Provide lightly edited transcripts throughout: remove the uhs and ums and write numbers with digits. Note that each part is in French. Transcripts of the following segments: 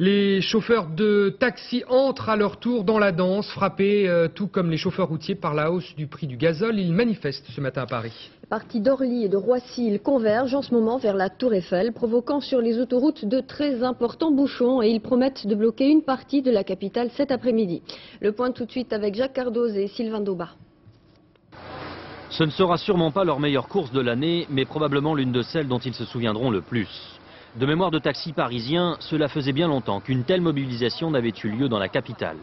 Les chauffeurs de taxi entrent à leur tour dans la danse, frappés, tout comme les chauffeurs routiers, par la hausse du prix du gazole. Ils manifestent ce matin à Paris. Partis d'Orly et de Roissy, ils convergent en ce moment vers la Tour Eiffel, provoquant sur les autoroutes de très importants bouchons, et ils promettent de bloquer une partie de la capitale cet après-midi. Le point tout de suite avec Jacques Cardoz et Sylvain Daubat. Ce ne sera sûrement pas leur meilleure course de l'année, mais probablement l'une de celles dont ils se souviendront le plus. De mémoire de taxis parisiens, cela faisait bien longtemps qu'une telle mobilisation n'avait eu lieu dans la capitale.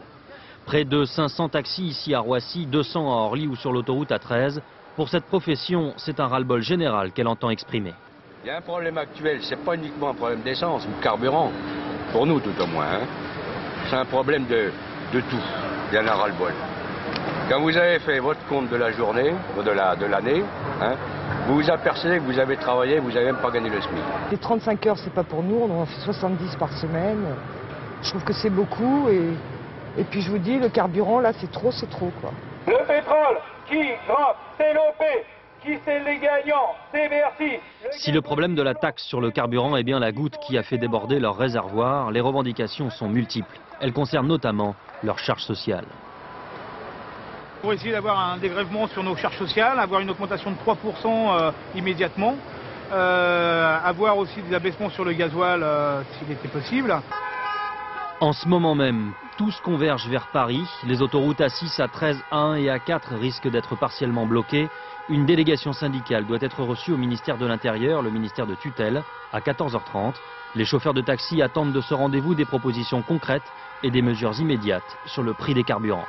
Près de 500 taxis ici à Roissy, 200 à Orly ou sur l'autoroute A13. Pour cette profession, c'est un ras-le-bol général qu'elle entend exprimer. Il y a un problème actuel, c'est pas uniquement un problème d'essence ou de carburant, pour nous tout au moins. Hein. C'est un problème de tout, il y en a ras-le-bol. Quand vous avez fait votre compte de la journée, de l'année, hein, vous vous apercevez que vous avez travaillé, vous n'avez même pas gagné le SMIC. Les 35 heures, c'est pas pour nous, on en fait 70 par semaine. Je trouve que c'est beaucoup et puis je vous dis, le carburant, là, c'est trop quoi. Le pétrole qui grimpe, c'est l'OP, qui c'est les gagnants, c'est Bercy. Si le problème de la taxe sur le carburant est bien la goutte qui a fait déborder leur réservoir, les revendications sont multiples. Elles concernent notamment leurs charges sociales. Pour essayer d'avoir un dégrèvement sur nos charges sociales, avoir une augmentation de 3% immédiatement, avoir aussi des abaissements sur le gasoil s'il était possible. En ce moment même, tous convergent vers Paris. Les autoroutes A6, A13, A1 et A4 risquent d'être partiellement bloquées. Une délégation syndicale doit être reçue au ministère de l'Intérieur, le ministère de tutelle, à 14h30. Les chauffeurs de taxi attendent de ce rendez-vous des propositions concrètes et des mesures immédiates sur le prix des carburants.